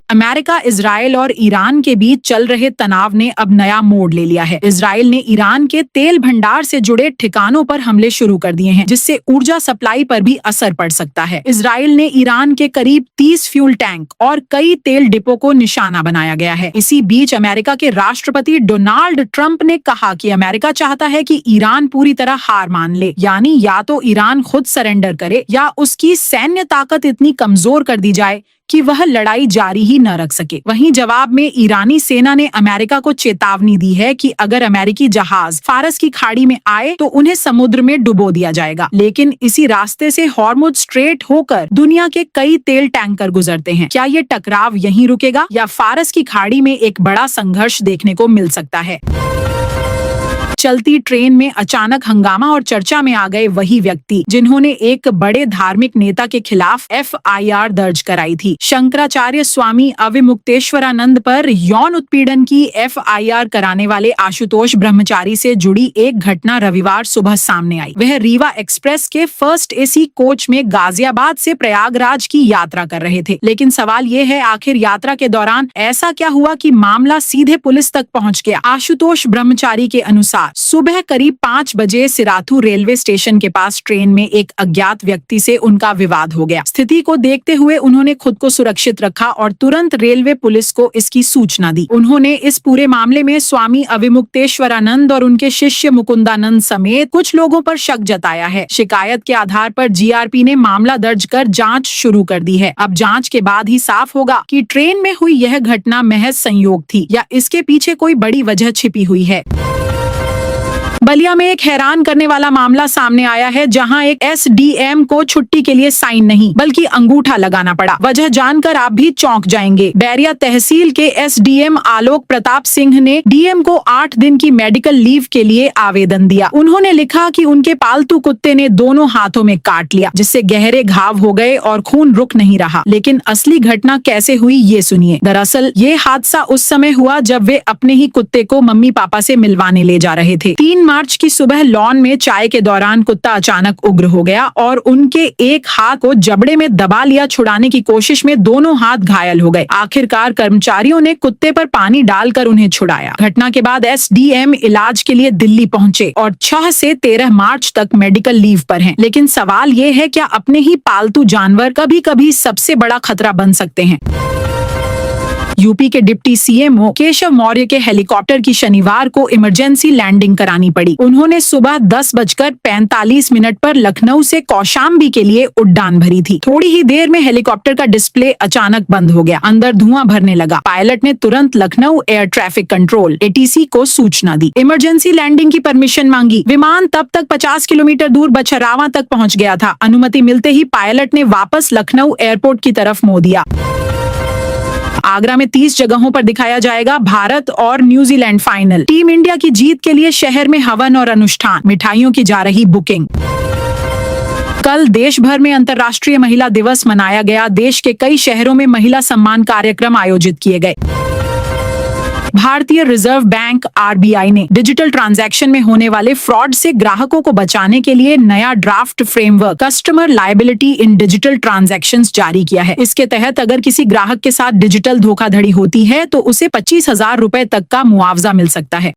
America, Israel और Iran के बीच चल रहे तनाव ने अब नया मोड़ ले लिया है। इजराइल ने ईरान के तेल भंडार से जुड़े ठिकानों पर हमले शुरू कर दिए हैं, जिससे ऊर्जा सप्लाई पर भी असर पड़ सकता है। इजराइल ने ईरान के करीब 30 फ्यूल टैंक और कई तेल डिपो को निशाना बनाया गया है। इसी बीच अमेरिका के राष्ट्रपति डोनाल्ड ट्रंप ने कहा कि अमेरिका चाहता है कि ईरान पूरी तरह हार मान ले, यानी या तो ईरान खुद सरेंडर करे या उसकी सैन्य ताकत इतनी कमजोर कर दी जाए कि वह लड़ाई जारी ही न रख सके। वहीं जवाब में ईरानी सेना ने अमेरिका को चेतावनी दी है कि अगर अमेरिकी जहाज फारस की खाड़ी में आए तो उन्हें समुद्र में डुबो दिया जाएगा। लेकिन इसी रास्ते से हॉर्मुज स्ट्रेट होकर दुनिया के कई तेल टैंकर गुजरते हैं। क्या ये टकराव यहीं रुकेगा या फारस की खाड़ी में एक बड़ा संघर्ष देखने को मिल सकता है? चलती ट्रेन में अचानक हंगामा और चर्चा में आ गए वही व्यक्ति जिन्होंने एक बड़े धार्मिक नेता के खिलाफ FIR दर्ज कराई थी। शंकराचार्य स्वामी अविमुक्तेश्वरानंद पर यौन उत्पीड़न की FIR कराने वाले आशुतोष ब्रह्मचारी से जुड़ी एक घटना रविवार सुबह सामने आई। वह रीवा एक्सप्रेस के फर्स्ट AC कोच में गाजियाबाद से प्रयागराज की यात्रा कर रहे थे। लेकिन सवाल ये है, आखिर यात्रा के दौरान ऐसा क्या हुआ कि मामला सीधे पुलिस तक पहुंच गया? आशुतोष ब्रह्मचारी के अनुसार सुबह करीब 5 बजे सिराथू रेलवे स्टेशन के पास ट्रेन में एक अज्ञात व्यक्ति से उनका विवाद हो गया। स्थिति को देखते हुए उन्होंने खुद को सुरक्षित रखा और तुरंत रेलवे पुलिस को इसकी सूचना दी। उन्होंने इस पूरे मामले में स्वामी अविमुक्तेश्वरानंद और उनके शिष्य मुकुंदानंद समेत कुछ लोगों पर शक जताया है। शिकायत के आधार पर GRP ने मामला दर्ज कर जांच शुरू कर दी है। अब जांच के बाद ही साफ होगा कि ट्रेन में हुई यह घटना महज संयोग थी या इसके पीछे कोई बड़ी वजह छिपी हुई है। बलिया में एक हैरान करने वाला मामला सामने आया है, जहां एक SDM को छुट्टी के लिए साइन नहीं बल्कि अंगूठा लगाना पड़ा। वजह जानकर आप भी चौंक जाएंगे। बैरिया तहसील के SDM आलोक प्रताप सिंह ने DM को 8 दिन की मेडिकल लीव के लिए आवेदन दिया। उन्होंने लिखा कि उनके पालतू कुत्ते ने दोनों हाथों में काट लिया, जिससे गहरे घाव हो गए और खून रुक नहीं रहा। लेकिन असली घटना कैसे हुई ये सुनिए। दरअसल ये हादसा उस समय हुआ जब वे अपने ही कुत्ते को मम्मी पापा से मिलवाने ले जा रहे थे। 3 मार्च की सुबह लॉन में चाय के दौरान कुत्ता अचानक उग्र हो गया और उनके एक हाथ को जबड़े में दबा लिया। छुड़ाने की कोशिश में दोनों हाथ घायल हो गए। आखिरकार कर्मचारियों ने कुत्ते पर पानी डालकर उन्हें छुड़ाया। घटना के बाद SDM इलाज के लिए दिल्ली पहुंचे और 6 से 13 मार्च तक मेडिकल लीव पर हैं। लेकिन सवाल ये है, क्या अपने ही पालतू जानवर कभी कभी सबसे बड़ा खतरा बन सकते हैं? यूपी के डिप्टी CMO केशव मौर्य के हेलीकॉप्टर की शनिवार को इमरजेंसी लैंडिंग करानी पड़ी। उन्होंने सुबह 10:45 पर लखनऊ से कौशाम्बी के लिए उड़ान भरी थी। थोड़ी ही देर में हेलीकॉप्टर का डिस्प्ले अचानक बंद हो गया। अंदर धुआं भरने लगा। पायलट ने तुरंत Lucknow air traffic control ATC को सूचना दी। इमरजेंसी लैंडिंग की परमिशन मांगी। विमान तब तक 50 किलोमीटर दूर बछरावा तक पहुँच गया था। अनुमति मिलते ही पायलट ने वापस लखनऊ एयरपोर्ट की तरफ मोड़ दिया। आगरा में 30 जगहों पर दिखाया जाएगा भारत और न्यूजीलैंड फाइनल। टीम इंडिया की जीत के लिए शहर में हवन और अनुष्ठान, मिठाइयों की जा रही बुकिंग। कल देश भर में अंतर्राष्ट्रीय महिला दिवस मनाया गया। देश के कई शहरों में महिला सम्मान कार्यक्रम आयोजित किए गए। भारतीय रिजर्व बैंक RBI ने डिजिटल ट्रांजैक्शन में होने वाले फ्रॉड से ग्राहकों को बचाने के लिए नया ड्राफ्ट फ्रेमवर्क कस्टमर लायबिलिटी इन डिजिटल ट्रांजैक्शंस जारी किया है। इसके तहत अगर किसी ग्राहक के साथ डिजिटल धोखाधड़ी होती है तो उसे 25,000 रुपए तक का मुआवजा मिल सकता है।